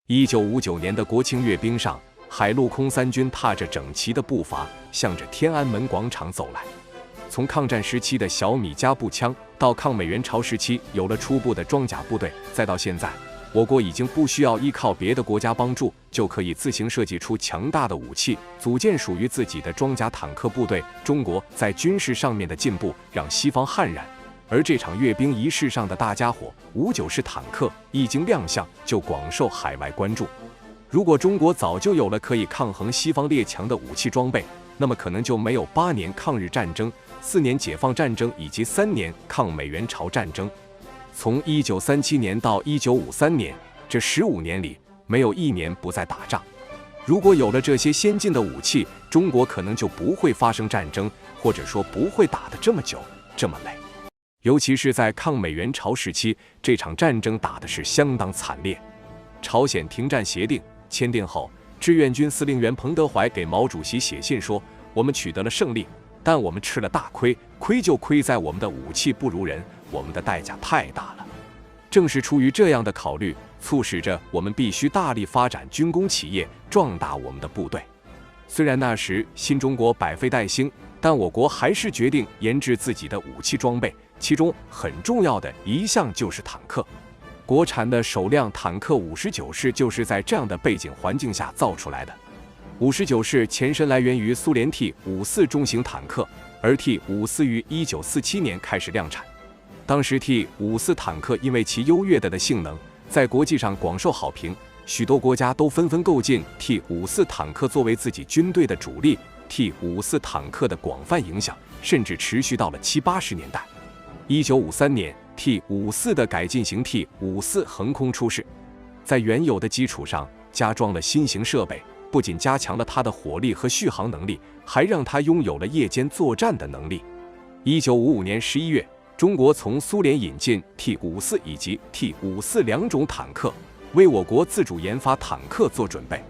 1959年的国庆阅兵上，海陆空三军踏着整齐的步伐，向着天安门广场走来。从抗战时期的小米加步枪，到抗美援朝时期有了初步的装甲部队，再到现在，我国已经不需要依靠别的国家帮助，就可以自行设计出强大的武器，组建属于自己的装甲坦克部队。中国在军事上面的进步让西方汗然。而这场阅兵仪式上的大家伙59式坦克一经亮相，就广受海外关注。如果中国早就有了可以抗衡西方列强的武器装备，那么可能就没有8年抗日战争、4年解放战争以及3年抗美援朝战争。从1937年到1953年，这15年里没有1年不在打仗。如果有了这些先进的武器，中国可能就不会发生战争，或者说不会打得这么久、这么累。尤其是在抗美援朝时期，这场战争打的是相当惨烈。朝鲜停战协定签订后，志愿军司令员彭德怀给毛主席写信说：“我们取得了胜利，但我们吃了大亏，亏就亏在我们的武器不如人，我们的代价太大了。”正是出于这样的考虑，促使着我们必须大力发展军工企业，壮大我们的部队。虽然那时新中国百废待兴，但我国还是决定研制自己的武器装备，其中很重要的一项就是坦克。国产的首辆坦克59式就是在这样的背景环境下造出来的。59式前身来源于苏联 T-54中型坦克，而 T-54于1947年开始量产。当时 T-54坦克因为其优越的性能，在国际上广受好评，许多国家都纷纷购进 T-54坦克作为自己军队的主力。T-54坦克的广泛影响甚至持续到了70、80年代。1953年 T-54的改进型 T-54横空出世，在原有的基础上加装了新型设备，不仅加强了它的火力和续航能力，还让它拥有了夜间作战的能力。1955年11月，中国从苏联引进 T-54以及 T-54两种坦克，为我国自主研发坦克做准备。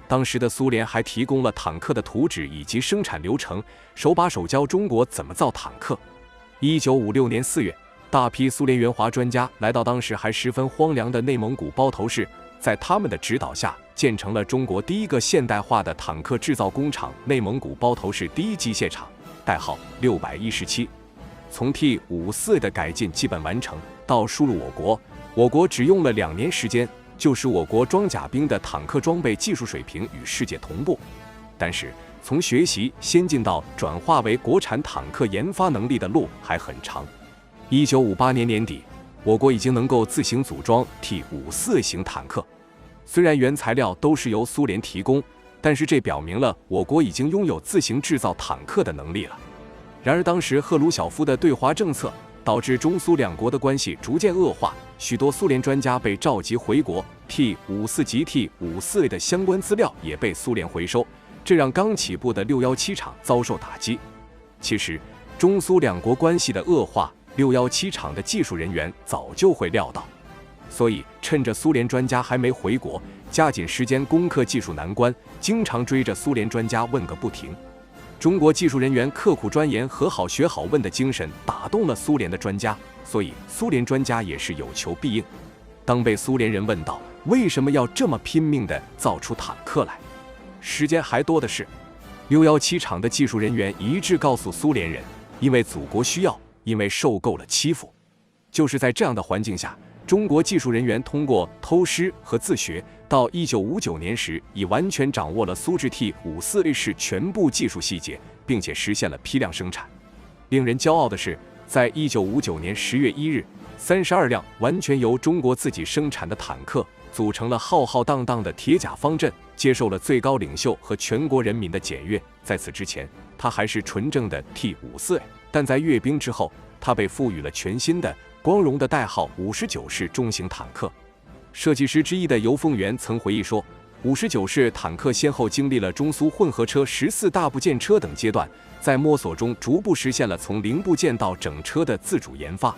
当时的苏联还提供了坦克的图纸以及生产流程，手把手教中国怎么造坦克。1956年4月，大批苏联援华专家来到当时还十分荒凉的内蒙古包头市，在他们的指导下，建成了中国第一个现代化的坦克制造工厂——内蒙古包头市第一机械厂，代号617。从 T-54的改进基本完成到输入我国只用了2年时间，就使我国装甲兵的坦克装备技术水平与世界同步。但是，从学习先进到转化为国产坦克研发能力的路还很长。1958年年底，我国已经能够自行组装 T-54型坦克。虽然原材料都是由苏联提供，但是这表明了我国已经拥有自行制造坦克的能力了。然而，当时赫鲁晓夫的对华政策导致中苏两国的关系逐渐恶化，许多苏联专家被召集回国 ，T-54及 T-54A 的相关资料也被苏联回收，这让刚起步的617厂遭受打击。其实，中苏两国关系的恶化，617厂的技术人员早就会料到，所以趁着苏联专家还没回国，加紧时间攻克技术难关，经常追着苏联专家问个不停。中国技术人员刻苦钻研和好学好问的精神打动了苏联的专家，所以苏联专家也是有求必应。当被苏联人问到为什么要这么拼命地造出坦克来，时间还多的是，617厂的技术人员一致告诉苏联人，因为祖国需要，因为受够了欺负。就是在这样的环境下，中国技术人员通过偷师和自学，到1959年时已完全掌握了苏制 T-54A 式全部技术细节，并且实现了批量生产。令人骄傲的是，在1959年10月1日，32辆完全由中国自己生产的坦克组成了浩浩荡荡的铁甲方阵，接受了最高领袖和全国人民的检阅。在此之前，它还是纯正的 T-54A， 但在阅兵之后，它被赋予了全新的光荣的代号59式中型坦克。设计师之一的尤凤元曾回忆说，59式坦克先后经历了中苏混合车、14大部件车等阶段，在摸索中逐步实现了从零部件到整车的自主研发。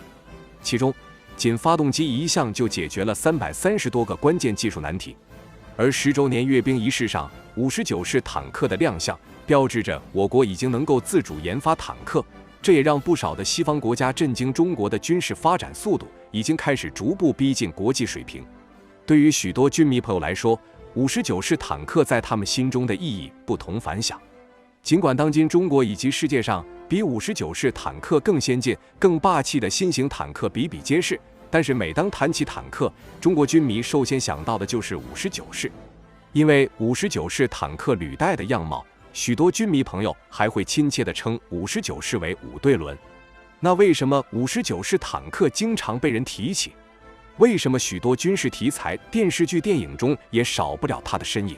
其中，仅发动机一项就解决了330多个关键技术难题。而10周年阅兵仪式上，59式坦克的亮相，标志着我国已经能够自主研发坦克。这也让不少的西方国家震惊中国的军事发展速度已经开始逐步逼近国际水平。对于许多军迷朋友来说，59式坦克在他们心中的意义不同凡响。尽管当今中国以及世界上比59式坦克更先进、更霸气的新型坦克比比皆是，但是每当谈起坦克，中国军迷首先想到的就是59式。因为59式坦克履带的样貌，许多军迷朋友还会亲切地称59式为5对轮。那为什么59式坦克经常被人提起？为什么许多军事题材电视剧、电影中也少不了它的身影？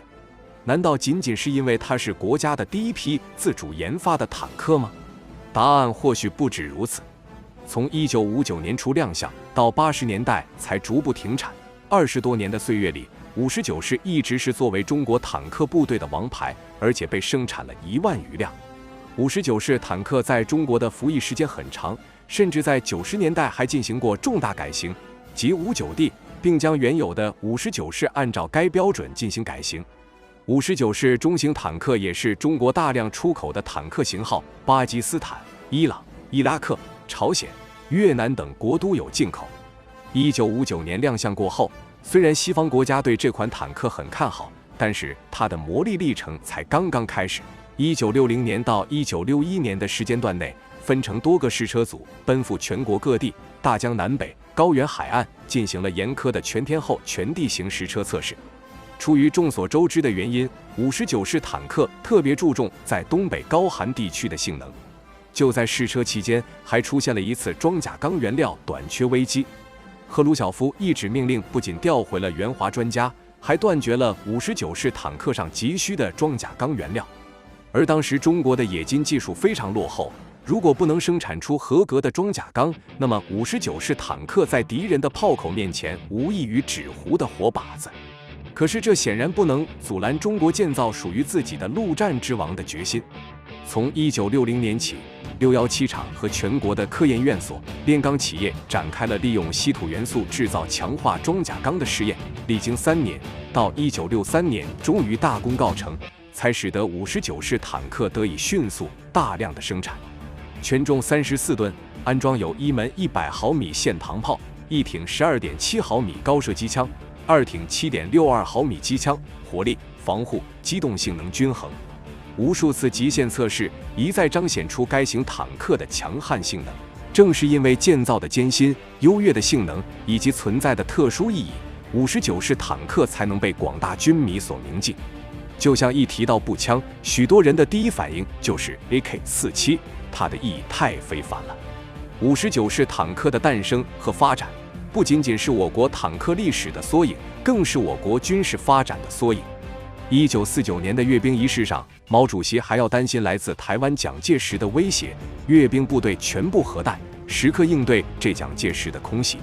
难道仅仅是因为它是国家的第一批自主研发的坦克吗？答案或许不止如此。从1959年初亮相到80年代才逐步停产，20多年的岁月里，59式一直是作为中国坦克部队的王牌，而且被生产了1万余辆。59式坦克在中国的服役时间很长，甚至在90年代还进行过重大改型，即 59D， 并将原有的59式按照该标准进行改型。59式中型坦克也是中国大量出口的坦克型号，巴基斯坦、伊朗、伊拉克、朝鲜、越南等国都有进口。1959年亮相过后，虽然西方国家对这款坦克很看好，但是它的磨砺历程才刚刚开始。1960年到1961年的时间段内，分成多个试车组，奔赴全国各地、大江南北、高原海岸，进行了严苛的全天候、全地形实车测试。出于众所周知的原因，59式坦克特别注重在东北高寒地区的性能。就在试车期间，还出现了一次装甲钢原料短缺危机。赫鲁晓夫一纸命令不仅调回了援华专家，还断绝了59式坦克上急需的装甲钢原料。而当时中国的冶金技术非常落后，如果不能生产出合格的装甲钢，那么59式坦克在敌人的炮口面前无异于纸糊的活靶子。可是这显然不能阻拦中国建造属于自己的陆战之王的决心。从1960年起，617厂和全国的科研院所、炼钢企业展开了利用稀土元素制造强化装甲钢的试验，历经3年，到1963年终于大功告成，才使得59式坦克得以迅速大量的生产。全重34吨，安装有1门100毫米线膛炮、1挺12.7毫米高射机枪、2挺7.62毫米机枪，火力、防护、机动性能均衡。无数次极限测试一再彰显出该型坦克的强悍性能。正是因为建造的艰辛、优越的性能以及存在的特殊意义，59式坦克才能被广大军迷所铭记。就像一提到步枪，许多人的第一反应就是 AK-47， 它的意义太非凡了。59式坦克的诞生和发展，不仅仅是我国坦克历史的缩影，更是我国军事发展的缩影。1949年的阅兵仪式上，毛主席还要担心来自台湾蒋介石的威胁，阅兵部队全部核弹，时刻应对这蒋介石的空袭。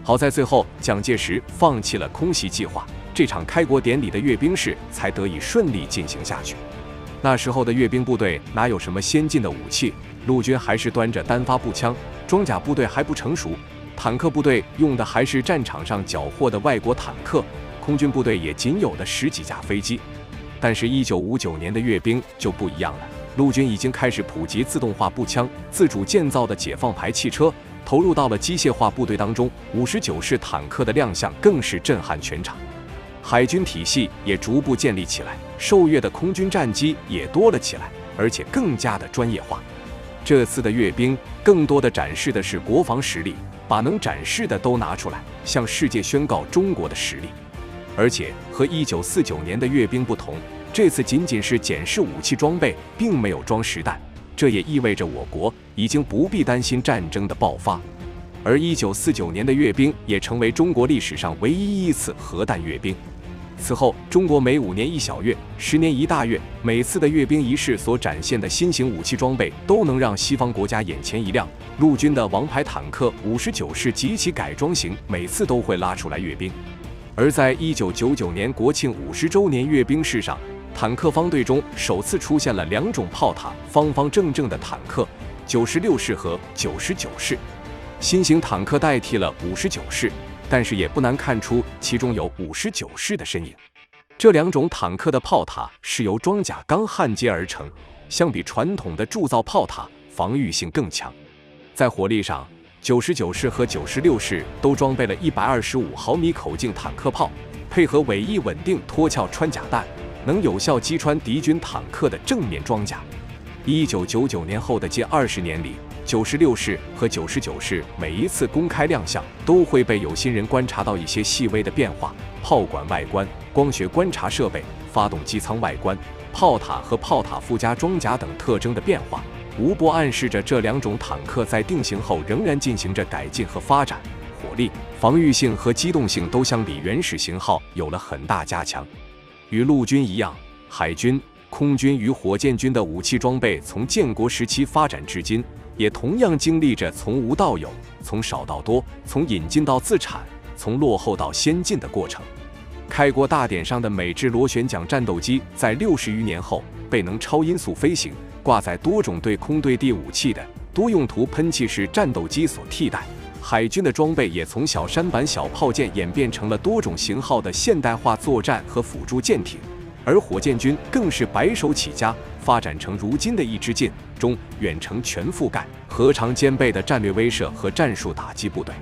好在最后蒋介石放弃了空袭计划，这场开国典礼的阅兵式才得以顺利进行下去。那时候的阅兵部队哪有什么先进的武器？陆军还是端着单发步枪，装甲部队还不成熟，坦克部队用的还是战场上缴获的外国坦克，空军部队也仅有的10几架飞机。但是1959年的阅兵就不一样了，陆军已经开始普及自动化步枪，自主建造的解放牌汽车投入到了机械化部队当中，59式坦克的亮相更是震撼全场。海军体系也逐步建立起来，受阅的空军战机也多了起来，而且更加的专业化。这次的阅兵更多的展示的是国防实力，把能展示的都拿出来，向世界宣告中国的实力。而且和1949年的阅兵不同，这次仅仅是检视武器装备，并没有装实弹，这也意味着我国已经不必担心战争的爆发。而1949年的阅兵也成为中国历史上唯一一次核弹阅兵。此后，中国每5年1小阅，10年1大阅，每次的阅兵仪式所展现的新型武器装备都能让西方国家眼前一亮。陆军的王牌坦克59式及其改装型每次都会拉出来阅兵。而在1999年国庆50周年阅兵式上，坦克方队中首次出现了2种炮塔方方正正的坦克，96式和99式。新型坦克代替了59式，但是也不难看出其中有59式的身影。这2种坦克的炮塔是由装甲钢焊接而成，相比传统的铸造炮塔，防御性更强。在火力上99式和96式都装备了125毫米口径坦克炮，配合尾翼稳定脱壳穿甲弹，能有效击穿敌军坦克的正面装甲。1999年后的近20年里，96式和99式每一次公开亮相，都会被有心人观察到一些细微的变化：炮管外观、光学观察设备、发动机舱外观、炮塔和炮塔附加装甲等特征的变化，无不暗示着这两种坦克在定型后仍然进行着改进和发展，火力、防御性和机动性都相比原始型号有了很大加强。与陆军一样，海军、空军与火箭军的武器装备从建国时期发展至今，也同样经历着从无到有、从少到多、从引进到自产、从落后到先进的过程。开国大典上的美制螺旋桨战斗机在60余年后被能超音速飞行、挂载多种对空对地武器的多用途喷气式战斗机所替代。海军的装备也从小舢板小炮舰演变成了多种型号的现代化作战和辅助舰艇，而火箭军更是白手起家，发展成如今的一支近、中、远程全覆盖、核常兼备的战略威慑和战术打击部队。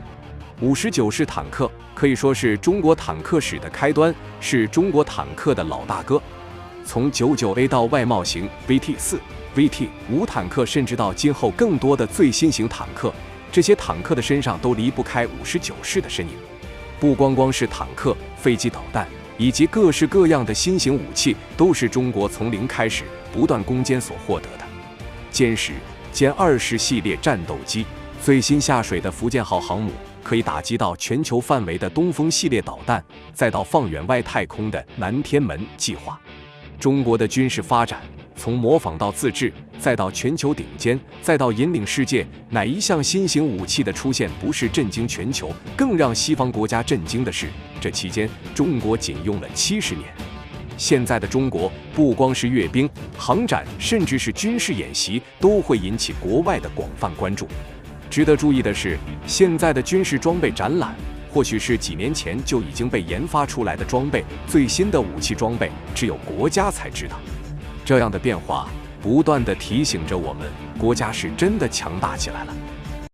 59式坦克可以说是中国坦克史的开端，是中国坦克的老大哥。从99A 到外贸型 VT4、VT5 坦克，甚至到今后更多的最新型坦克，这些坦克的身上都离不开59式的身影。不光光是坦克、飞机、导弹，以及各式各样的新型武器，都是中国从零开始不断攻坚所获得的。歼10、歼20系列战斗机，最新下水的福建号航母，可以打击到全球范围的东风系列导弹，再到放远外太空的南天门计划。中国的军事发展，从模仿到自制，再到全球顶尖，再到引领世界，哪一项新型武器的出现不是震惊全球？更让西方国家震惊的是，这期间中国仅用了70年。现在的中国，不光是阅兵、航展，甚至是军事演习，都会引起国外的广泛关注。值得注意的是，现在的军事装备展览，或许是几年前就已经被研发出来的装备，最新的武器装备，只有国家才知道。这样的变化，不断地提醒着我们，国家是真的强大起来了。